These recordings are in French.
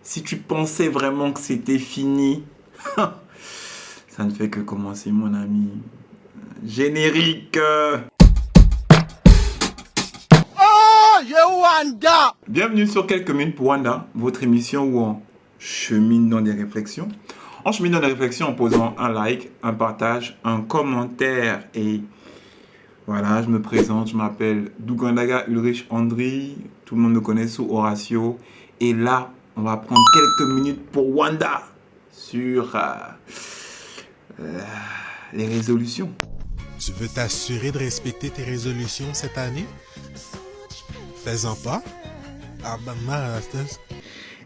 Si tu pensais vraiment que c'était fini, ça ne fait que commencer, mon ami. Générique. Oh, Wanda! Bienvenue sur Quelques minutes pour Wanda, votre émission où on chemine dans des réflexions. On chemine dans des réflexions en posant un like, un partage, un commentaire. Et voilà, je me présente, je m'appelle Dougandaga Ulrich Andri. Tout le monde me connaît sous Horatio. Et là, on va prendre quelques minutes pour Wanda sur les résolutions. Tu veux t'assurer de respecter tes résolutions cette année? Fais-en pas.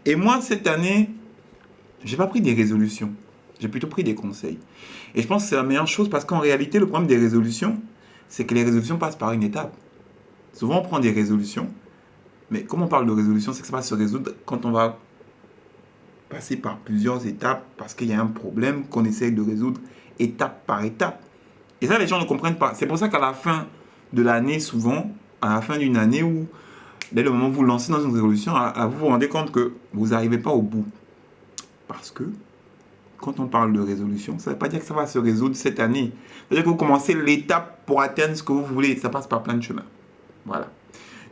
Et moi, cette année, j'ai pas pris des résolutions. J'ai plutôt pris des conseils. Et je pense que c'est la meilleure chose parce qu'en réalité, le problème des résolutions, c'est que les résolutions passent par une étape. Souvent, on prend des résolutions. Mais comme on parle de résolution, c'est que ça va se résoudre quand on va passer par plusieurs étapes parce qu'il y a un problème qu'on essaye de résoudre étape par étape. Et ça, les gens ne comprennent pas. C'est pour ça qu'à la fin de l'année, souvent, à la fin d'une année où, dès le moment où vous lancez dans une résolution, vous vous rendez compte que vous n'arrivez pas au bout. Parce que, quand on parle de résolution, ça ne veut pas dire que ça va se résoudre cette année. C'est-à-dire que vous commencez l'étape pour atteindre ce que vous voulez. Ça passe par plein de chemins. Voilà.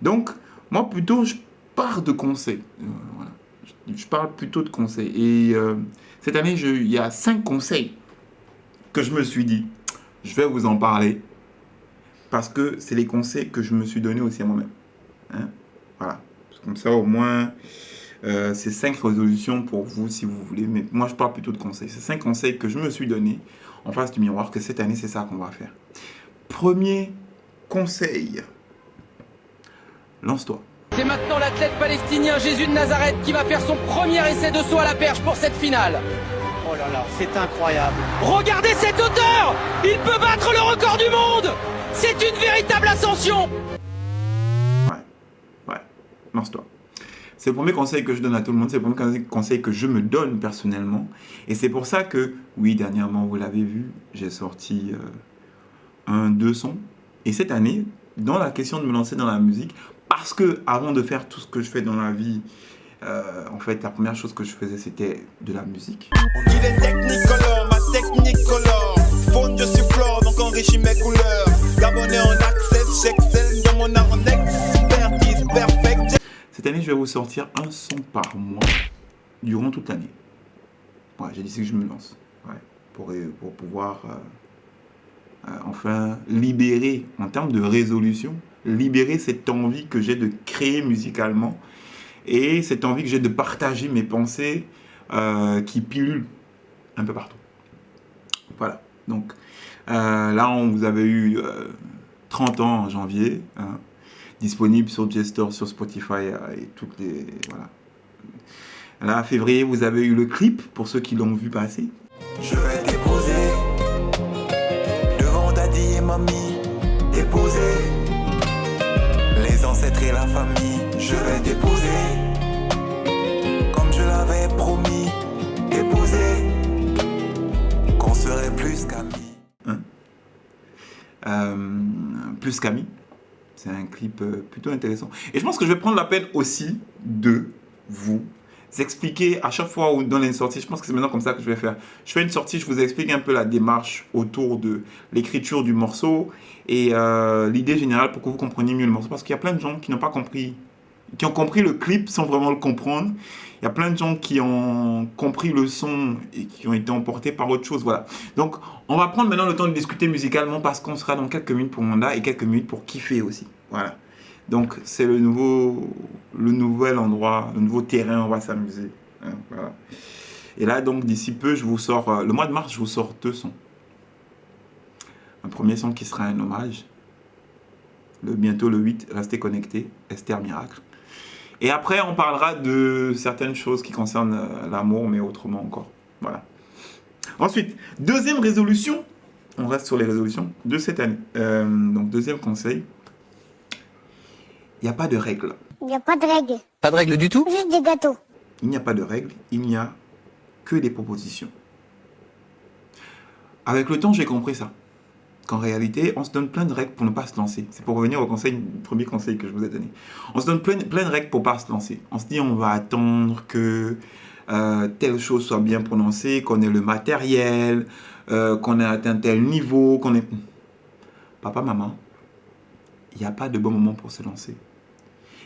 Donc, moi, plutôt, je pars de conseils. Voilà. Je parle plutôt de conseils. Et cette année, il y a 5 conseils que je me suis dit, je vais vous en parler. Parce que c'est les conseils que je me suis donnés aussi à moi-même. Hein? Voilà. Comme ça, au moins, c'est 5 résolutions pour vous, si vous voulez. Mais moi, je parle plutôt de conseils. C'est 5 conseils que je me suis donnés en face du miroir, que cette année, c'est ça qu'on va faire. Premier conseil. Lance-toi. C'est maintenant l'athlète palestinien Jésus de Nazareth qui va faire son premier essai de saut à la perche pour cette finale. Oh là là, c'est incroyable. Regardez cette hauteur! Il peut battre le record du monde! C'est une véritable ascension! Ouais, lance-toi. C'est le premier conseil que je donne à tout le monde, c'est le premier conseil que je me donne personnellement. Et c'est pour ça que, oui, dernièrement, vous l'avez vu, j'ai sorti 2 sons. Et cette année, dans la question de me lancer dans la musique, parce que avant de faire tout ce que je fais dans la vie, en fait, la première chose que je faisais, c'était de la musique. Il est technicolore, ma technicolore. Faune, je suis flore, donc enrichis mes couleurs. Gabonais en access, j'excelle dans mon art en expertise perfecte. Cette année, je vais vous sortir un son par mois durant toute l'année. Ouais, j'ai décidé que je me lance. Ouais, pour pouvoir enfin libérer, en termes de résolution, libérer cette envie que j'ai de créer musicalement et cette envie que j'ai de partager mes pensées qui pilulent un peu partout. Voilà. Donc là, vous avez eu 30 ans en janvier, hein, disponible sur J-Store, sur Spotify et toutes les... Voilà. Là, février, vous avez eu le clip, pour ceux qui l'ont vu passer. Je vais déposer devant daddy et mamie, déposer les ancêtres et la famille. Je vais déposer comme je l'avais promis, déposer qu'on serait plus qu'amis. Plus qu'amis. C'est un clip plutôt intéressant. Et je pense que je vais prendre la peine aussi de vous expliquer à chaque fois où dans une sortie, je pense que c'est maintenant comme ça que je vais faire. Je fais une sortie, je vous explique un peu la démarche autour de l'écriture du morceau et l'idée générale pour que vous compreniez mieux le morceau. Parce qu'il y a plein de gens qui n'ont pas compris, qui ont compris le clip sans vraiment le comprendre. Il y a plein de gens qui ont compris le son et qui ont été emportés par autre chose. Voilà. Donc, on va prendre maintenant le temps de discuter musicalement parce qu'on sera dans quelques minutes pour Wanda et quelques minutes pour kiffer aussi. Voilà. Donc, c'est le nouvel endroit, le nouveau terrain, on va s'amuser. Hein, voilà. Et là, donc, d'ici peu, je vous sors, le mois de mars, je vous sors 2 sons. Un premier son qui sera un hommage. Bientôt le 8, restez connectés, Esther Miracle. Et après, on parlera de certaines choses qui concernent l'amour, mais autrement encore. Voilà. Ensuite, deuxième résolution. On reste sur les résolutions de cette année. Donc, deuxième conseil. Il n'y a pas de règles. Il n'y a pas de règles. Pas de règle du tout? Juste des gâteaux. Il n'y a pas de règles. Il n'y a que des propositions. Avec le temps, j'ai compris ça. qu'en réalité, on se donne plein de règles pour ne pas se lancer. C'est pour revenir au premier conseil que je vous ai donné. On se donne plein de règles pour ne pas se lancer. On se dit, on va attendre que telle chose soit bien prononcée, qu'on ait le matériel, qu'on ait atteint tel niveau, qu'on ait... Papa, maman, il n'y a pas de bon moment pour se lancer.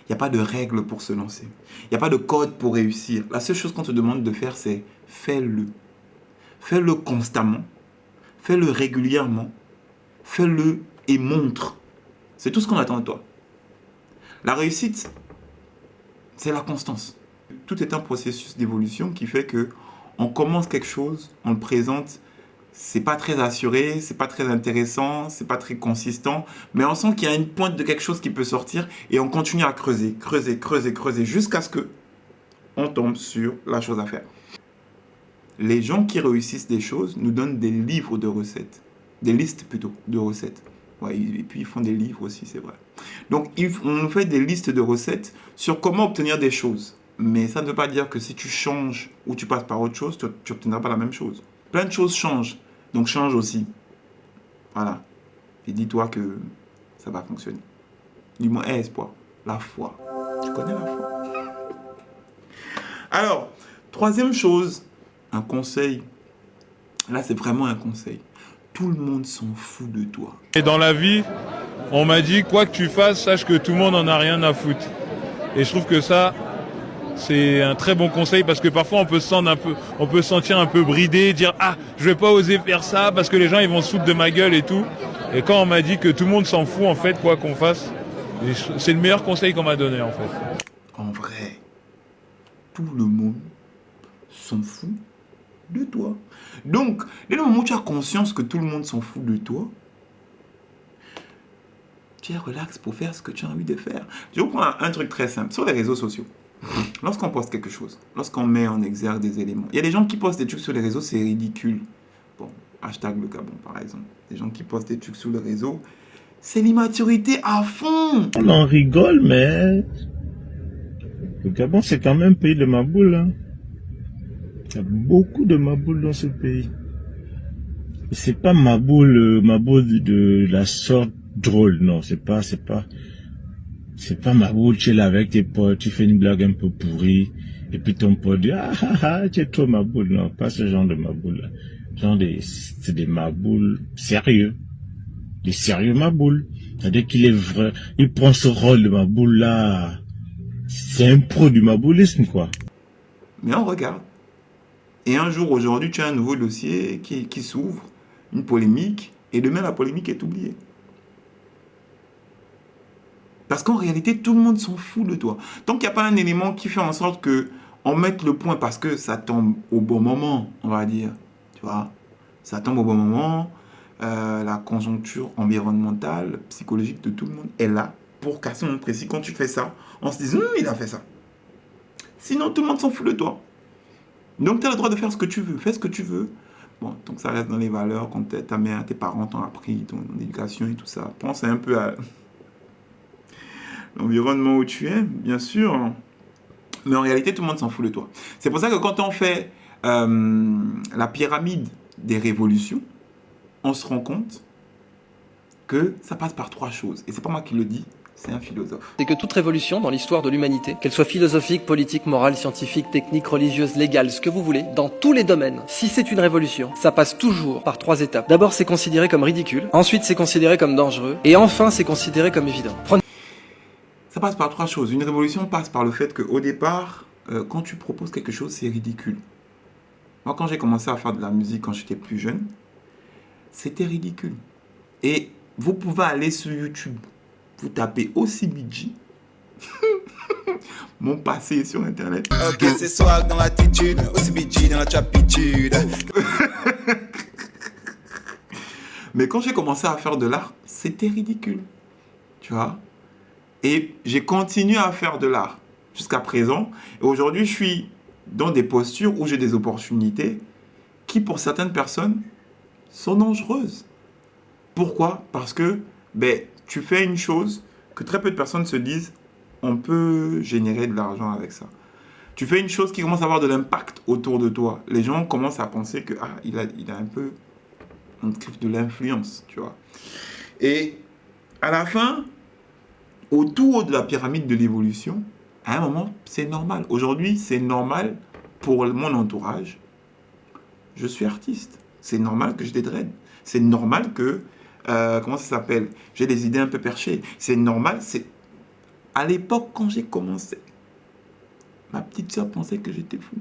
Il n'y a pas de règles pour se lancer. Il n'y a pas de code pour réussir. La seule chose qu'on te demande de faire, c'est fais-le. Fais-le constamment. Fais-le régulièrement. Fais-le et montre. C'est tout ce qu'on attend de toi. La réussite, c'est la constance. Tout est un processus d'évolution qui fait que on commence quelque chose, on le présente, c'est pas très assuré, c'est pas très intéressant, c'est pas très consistant, mais on sent qu'il y a une pointe de quelque chose qui peut sortir et on continue à creuser jusqu'à ce que on tombe sur la chose à faire. Les gens qui réussissent des choses nous donnent des livres de recettes, des listes plutôt de recettes. Ouais, et puis ils font des livres aussi, c'est vrai. Donc on fait des listes de recettes sur comment obtenir des choses. Mais ça ne veut pas dire que si tu changes ou tu passes par autre chose, tu n'obtiendras pas la même chose. Plein de choses changent, donc change aussi. Voilà. Et dis-toi que ça va fonctionner. Dis-moi, espoir, la foi. Tu connais la foi. Alors, troisième chose, un conseil. Là, c'est vraiment un conseil. Tout le monde s'en fout de toi. Et dans la vie, on m'a dit, quoi que tu fasses, sache que tout le monde n'en a rien à foutre. Et je trouve que ça, c'est un très bon conseil parce que parfois on peut se sentir un peu bridé, dire ah je vais pas oser faire ça parce que les gens ils vont se foutre de ma gueule et tout. Et quand on m'a dit que tout le monde s'en fout en fait quoi qu'on fasse, c'est le meilleur conseil qu'on m'a donné en fait. En vrai, tout le monde s'en fout de toi. Donc, dès le moment où tu as conscience que tout le monde s'en fout de toi, tu es relax pour faire ce que tu as envie de faire. Je vais vous prendre un truc très simple sur les réseaux sociaux. Lorsqu'on poste quelque chose, lorsqu'on met en exergue des éléments, il y a des gens qui postent des trucs sur les réseaux, c'est ridicule. Bon, hashtag le Gabon par exemple. Des gens qui postent des trucs sur le réseau, c'est l'immaturité à fond. On en rigole, mais le Gabon, c'est quand même un pays de maboule. Hein. Il y a beaucoup de maboule dans ce pays. Et c'est pas maboule de la sorte drôle, non, c'est pas maboule, tu es là avec tes potes, tu fais une blague un peu pourrie, et puis ton pote dit, tu es trop maboule, non, pas ce genre de maboule là. C'est des maboules sérieux. Des sérieux maboules. C'est-à-dire qu'il est vrai, il prend ce rôle de maboule là. C'est un pro du maboulisme, quoi. Mais on regarde. Et un jour, aujourd'hui, tu as un nouveau dossier qui s'ouvre, une polémique, et demain, la polémique est oubliée. Parce qu'en réalité, tout le monde s'en fout de toi. Tant qu'il n'y a pas un élément qui fait en sorte qu'on mette le point parce que ça tombe au bon moment, on va dire. Tu vois, ça tombe au bon moment. La conjoncture environnementale, psychologique de tout le monde est là pour qu'à ce moment précis, quand tu fais ça, on se dise il a fait ça. Sinon, tout le monde s'en fout de toi. Donc, tu as le droit de faire ce que tu veux. Fais ce que tu veux. Bon, donc ça reste dans les valeurs que ta mère, tes parents t'ont appris, ton éducation et tout ça. Pense un peu à l'environnement où tu es, bien sûr. Mais en réalité, tout le monde s'en fout de toi. C'est pour ça que quand on fait la pyramide des révolutions, on se rend compte que ça passe par trois choses. Et c'est pas moi qui le dis, c'est un philosophe. C'est que toute révolution dans l'histoire de l'humanité, qu'elle soit philosophique, politique, morale, scientifique, technique, religieuse, légale, ce que vous voulez, dans tous les domaines, si c'est une révolution, ça passe toujours par trois étapes. D'abord, c'est considéré comme ridicule. Ensuite, c'est considéré comme dangereux. Et enfin, c'est considéré comme évident. Ça passe par trois choses. Une révolution passe par le fait qu'au départ, quand tu proposes quelque chose, c'est ridicule. Moi, quand j'ai commencé à faire de la musique quand j'étais plus jeune, c'était ridicule. Et vous pouvez aller sur YouTube, vous tapez OCBG, mon passé sur Internet. Ok, c'est swag dans l'attitude, OCBG dans la chapitude. Mais quand j'ai commencé à faire de l'art, c'était ridicule. Tu vois ? Et j'ai continué à faire de l'art jusqu'à présent. Et aujourd'hui, je suis dans des postures où j'ai des opportunités qui, pour certaines personnes, sont dangereuses. Pourquoi ? Parce que tu fais une chose que très peu de personnes se disent, on peut générer de l'argent avec ça. Tu fais une chose qui commence à avoir de l'impact autour de toi. Les gens commencent à penser que il a un peu... on te crée de l'influence, tu vois. Et à la fin, autour de la pyramide de l'évolution, à un moment, c'est normal. Aujourd'hui, c'est normal pour mon entourage. Je suis artiste. C'est normal que j'ai des dreads. C'est normal que, comment ça s'appelle? J'ai des idées un peu perchées. C'est normal. C'est à l'époque, quand j'ai commencé, ma petite soeur pensait que j'étais fou.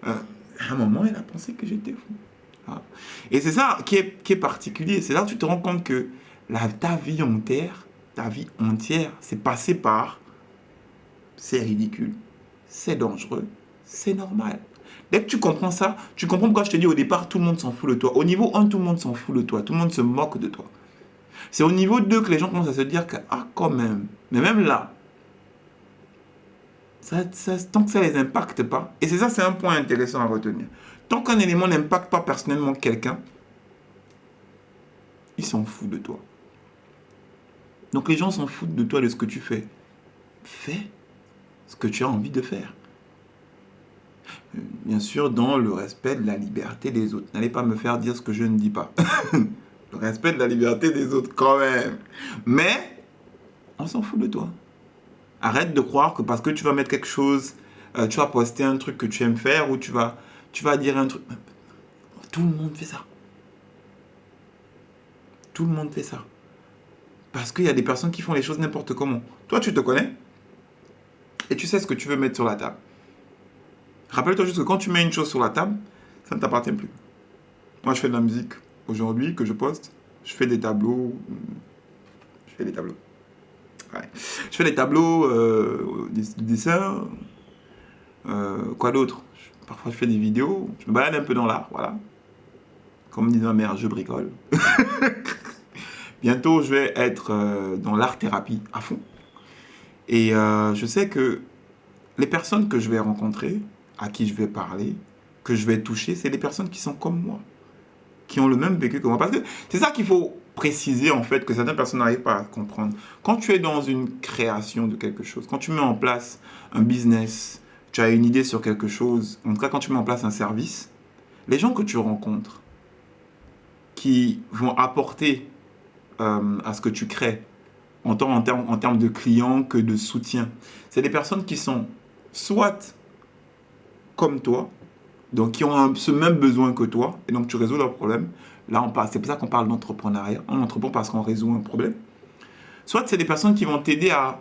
À un moment, elle a pensé que j'étais fou. Voilà. Et c'est ça qui est particulier. C'est là que tu te rends compte que ta vie entière, c'est passé par c'est ridicule, c'est dangereux, c'est normal. Dès que tu comprends ça, tu comprends pourquoi je te dis au départ, tout le monde s'en fout de toi. Au niveau 1, tout le monde s'en fout de toi. Tout le monde se moque de toi. C'est au niveau 2 que les gens commencent à se dire que, ah, quand même. Mais même là, tant que ça ne les impacte pas, et c'est ça, c'est un point intéressant à retenir. Tant qu'un élément n'impacte pas personnellement quelqu'un, il s'en fout de toi. Donc les gens s'en foutent de toi, de ce que tu fais. Fais ce que tu as envie de faire. Bien sûr, dans le respect de la liberté des autres. N'allez pas me faire dire ce que je ne dis pas. Le respect de la liberté des autres, quand même. Mais, on s'en fout de toi. Arrête de croire que parce que tu vas mettre quelque chose, tu vas poster un truc que tu aimes faire, ou tu vas dire un truc. Tout le monde fait ça. Tout le monde fait ça. Parce qu'il y a des personnes qui font les choses n'importe comment. Toi, tu te connais et tu sais ce que tu veux mettre sur la table. Rappelle-toi juste que quand tu mets une chose sur la table, ça ne t'appartient plus. Moi, je fais de la musique aujourd'hui que je poste. Je fais des tableaux. Ouais. Je fais des tableaux, des dessins. Quoi d'autre? Parfois, je fais des vidéos. Je me balade un peu dans l'art, voilà. Comme dit ma mère, je bricole. Bientôt, je vais être dans l'art-thérapie à fond. Et je sais que les personnes que je vais rencontrer, à qui je vais parler, que je vais toucher, c'est des personnes qui sont comme moi, qui ont le même vécu que moi. Parce que c'est ça qu'il faut préciser, en fait, que certaines personnes n'arrivent pas à comprendre. Quand tu es dans une création de quelque chose, quand tu mets en place un business, tu as une idée sur quelque chose, en tout cas quand tu mets en place un service, les gens que tu rencontres, qui vont apporter à ce que tu crées, en termes de clients que de soutien, c'est des personnes qui sont soit comme toi, donc qui ont ce même besoin que toi, et donc tu résous leurs problèmes. Là, c'est pour ça qu'on parle d'entrepreneuriat. On entreprend parce qu'on résout un problème. Soit c'est des personnes qui vont t'aider à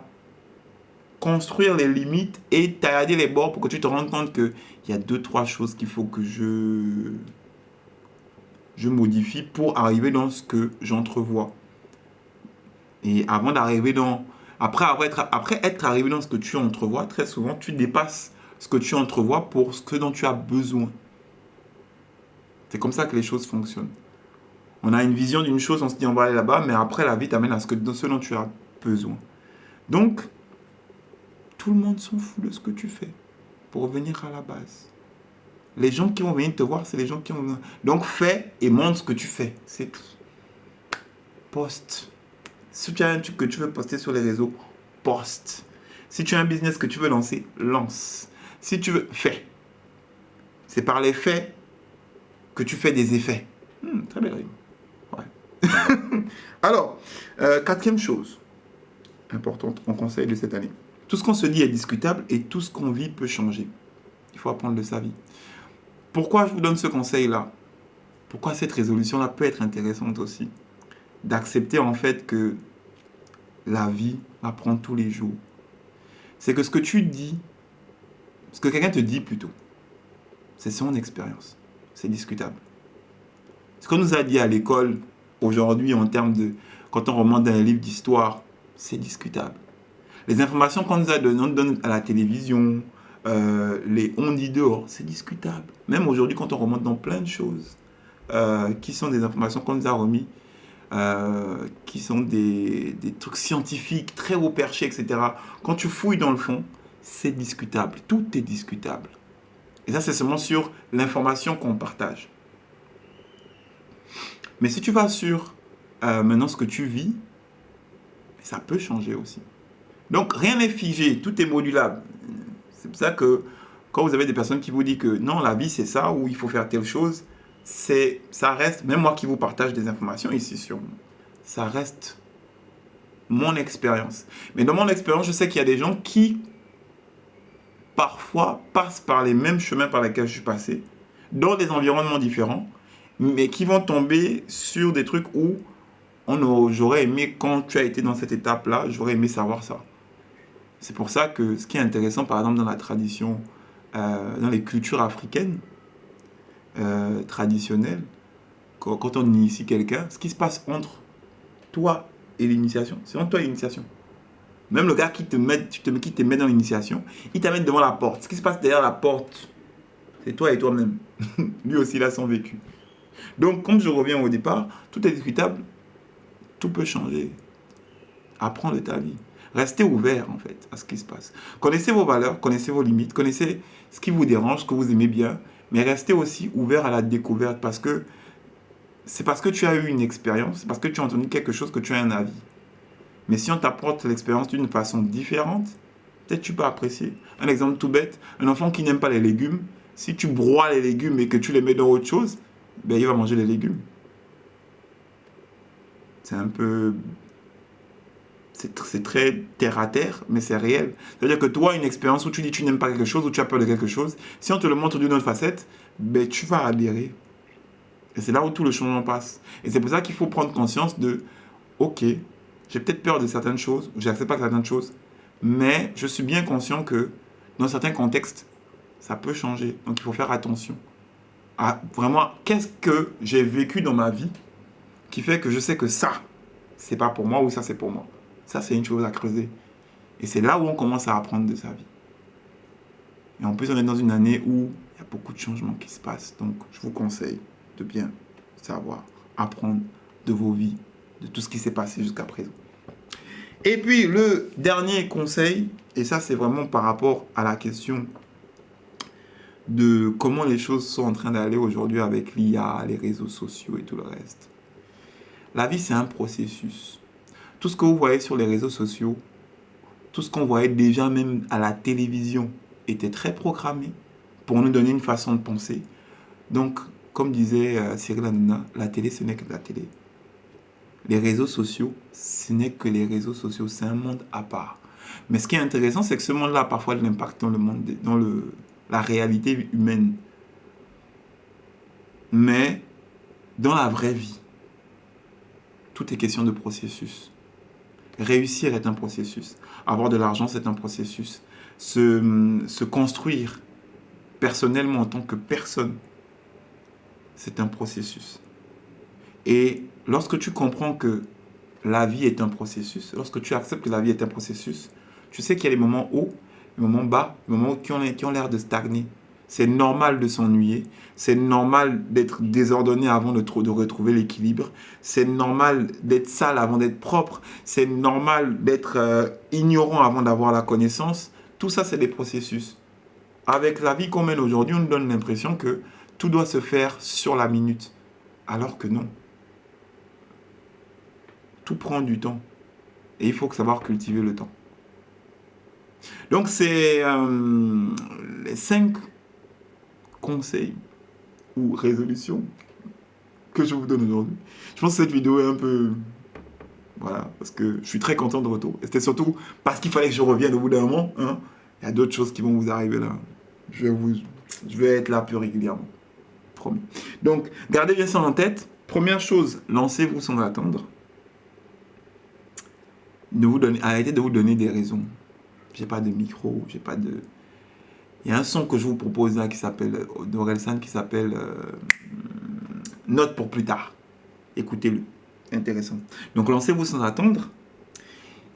construire les limites et tailler les bords pour que tu te rendes compte qu'il y a 2-3 choses qu'il faut que je modifie pour arriver dans ce que j'entrevois. Et avant d'arriver après être arrivé dans ce que tu entrevois, très souvent, tu dépasses ce que tu entrevois pour ce dont tu as besoin. C'est comme ça que les choses fonctionnent. On a une vision d'une chose, on se dit on va aller là-bas, mais après la vie t'amène à ce dont tu as besoin. Donc, tout le monde s'en fout de ce que tu fais, pour revenir à la base. Les gens qui vont venir te voir, c'est les gens qui vont... Donc, fais et montre ce que tu fais. C'est tout. Poste. Si tu as un truc que tu veux poster sur les réseaux, poste. Si tu as un business que tu veux lancer, lance. Si tu veux, fais. C'est par les faits que tu fais des effets. Très belle rime. Ouais. Alors, 4e chose importante en conseil de cette année. Tout ce qu'on se dit est discutable et tout ce qu'on vit peut changer. Il faut apprendre de sa vie. Pourquoi je vous donne ce conseil-là? Pourquoi cette résolution-là peut être intéressante aussi? D'accepter en fait que la vie apprend tous les jours. C'est que ce que tu dis, ce que quelqu'un te dit plutôt, c'est son expérience. C'est discutable. Ce qu'on nous a dit à l'école aujourd'hui en termes de... Quand on remonte dans les livres d'histoire, c'est discutable. Les informations qu'on nous donne à la télévision, les on dit dehors, c'est discutable. Même aujourd'hui, quand on remonte dans plein de choses, qui sont des informations qu'on nous a remis, qui sont des trucs scientifiques, très haut perchés, etc. Quand tu fouilles dans le fond, c'est discutable. Tout est discutable. Et ça, c'est seulement sur l'information qu'on partage. Mais si tu vas sur maintenant ce que tu vis, ça peut changer aussi. Donc, rien n'est figé, tout est modulable. C'est pour ça que quand vous avez des personnes qui vous disent que non, la vie c'est ça, ou il faut faire telle chose, ça reste, même moi qui vous partage des informations ici sur, ça reste mon expérience. Mais dans mon expérience, je sais qu'il y a des gens qui, parfois, passent par les mêmes chemins par lesquels je suis passé, dans des environnements différents, mais qui vont tomber sur des trucs où j'aurais aimé, quand tu as été dans cette étape-là, j'aurais aimé savoir ça. C'est pour ça que ce qui est intéressant, par exemple, dans la tradition, dans les cultures africaines traditionnelles, quand on initie quelqu'un, ce qui se passe entre toi et l'initiation, c'est entre toi et l'initiation. Même le gars qui te met dans l'initiation, il t'amène devant la porte. Ce qui se passe derrière la porte, c'est toi et toi-même. Lui aussi, il a son vécu. Donc, comme je reviens au départ, tout est discutable, tout peut changer. Apprends de ta vie. Restez ouvert, en fait, à ce qui se passe. Connaissez vos valeurs, connaissez vos limites, connaissez ce qui vous dérange, ce que vous aimez bien, mais restez aussi ouvert à la découverte, parce que c'est parce que tu as eu une expérience, c'est parce que tu as entendu quelque chose que tu as un avis. Mais si on t'apporte l'expérience d'une façon différente, peut-être tu peux apprécier. Un exemple tout bête, un enfant qui n'aime pas les légumes, si tu broies les légumes et que tu les mets dans autre chose, ben il va manger les légumes. C'est un peu... C'est très terre à terre, mais c'est réel. C'est-à-dire que toi, une expérience où tu dis que tu n'aimes pas quelque chose, où tu as peur de quelque chose, si on te le montre d'une autre facette, ben tu vas adhérer. Et c'est là où tout le changement passe. Et c'est pour ça qu'il faut prendre conscience de, ok, j'ai peut-être peur de certaines choses, je n'accepte pas certaines choses, mais je suis bien conscient que dans certains contextes, ça peut changer. Donc il faut faire attention à vraiment, qu'est-ce que j'ai vécu dans ma vie qui fait que je sais que ça, c'est pas pour moi ou ça, c'est pour moi. Ça, c'est une chose à creuser. Et c'est là où on commence à apprendre de sa vie. Et en plus, on est dans une année où il y a beaucoup de changements qui se passent. Donc, je vous conseille de bien savoir, apprendre de vos vies, de tout ce qui s'est passé jusqu'à présent. Et puis, le dernier conseil, et ça, c'est vraiment par rapport à la question de comment les choses sont en train d'aller aujourd'hui avec l'IA, les réseaux sociaux et tout le reste. La vie, c'est un processus. Tout ce que vous voyez sur les réseaux sociaux, tout ce qu'on voyait déjà même à la télévision, était très programmé pour nous donner une façon de penser. Donc, comme disait Cyril Hanouna, la télé, ce n'est que de la télé. Les réseaux sociaux, ce n'est que les réseaux sociaux. C'est un monde à part. Mais ce qui est intéressant, c'est que ce monde-là a parfois de l'impact dans le monde, dans la réalité humaine. Mais dans la vraie vie, tout est question de processus. Réussir est un processus. Avoir de l'argent, c'est un processus. Se construire personnellement en tant que personne, c'est un processus. Et lorsque tu comprends que la vie est un processus, lorsque tu acceptes que la vie est un processus, tu sais qu'il y a les moments hauts, les moments bas, les moments qui ont l'air de stagner. C'est normal de s'ennuyer, c'est normal d'être désordonné avant de retrouver l'équilibre, c'est normal d'être sale avant d'être propre, c'est normal d'être ignorant avant d'avoir la connaissance. Tout ça, c'est des processus. Avec la vie qu'on mène aujourd'hui, on nous donne l'impression que tout doit se faire sur la minute, alors que non. Tout prend du temps et il faut savoir cultiver le temps. Donc, c'est les 5 conseils ou résolutions que je vous donne aujourd'hui. Je pense que cette vidéo est un peu... Voilà, parce que je suis très content de retour. Et c'était surtout parce qu'il fallait que je revienne au bout d'un moment. Hein. Il y a d'autres choses qui vont vous arriver là. Je vais être là plus régulièrement. Promis. Donc, gardez bien ça en tête. Première chose, lancez-vous sans attendre. Arrêtez de vous donner des raisons. J'ai pas de micro, j'ai pas de... Il y a un son que je vous propose là qui s'appelle, d'Orelsan, qui s'appelle Note pour plus tard. Écoutez-le, c'est intéressant. Donc lancez-vous sans attendre.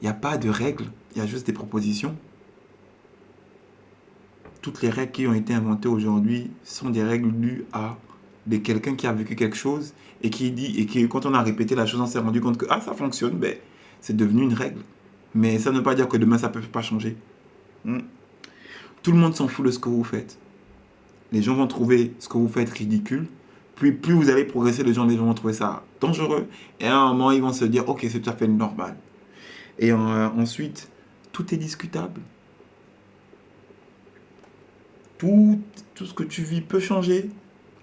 Il n'y a pas de règles, il y a juste des propositions. Toutes les règles qui ont été inventées aujourd'hui sont des règles dues à quelqu'un qui a vécu quelque chose et qui quand on a répété la chose, on s'est rendu compte que ça fonctionne, ben, c'est devenu une règle. Mais ça ne veut pas dire que demain ça ne peut pas changer. Tout le monde s'en fout de ce que vous faites. Les gens vont trouver ce que vous faites ridicule. Puis plus vous allez progresser, les gens vont trouver ça dangereux. Et à un moment, ils vont se dire, ok, c'est tout à fait normal. Et ensuite, tout est discutable. Tout ce que tu vis peut changer.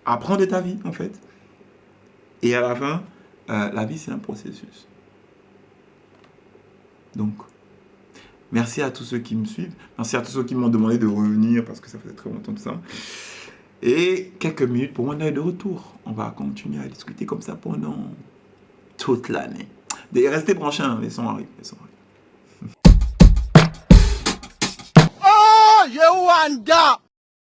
Apprends de ta vie, en fait. Et à la fin, la vie, c'est un processus. Donc, merci à tous ceux qui me suivent. Merci à tous ceux qui m'ont demandé de revenir parce que ça faisait très longtemps de ça. Et quelques minutes pour mon œil de retour. On va continuer à discuter comme ça pendant toute l'année. Restez branchés, hein, les sons arrivent. Oh, you want that?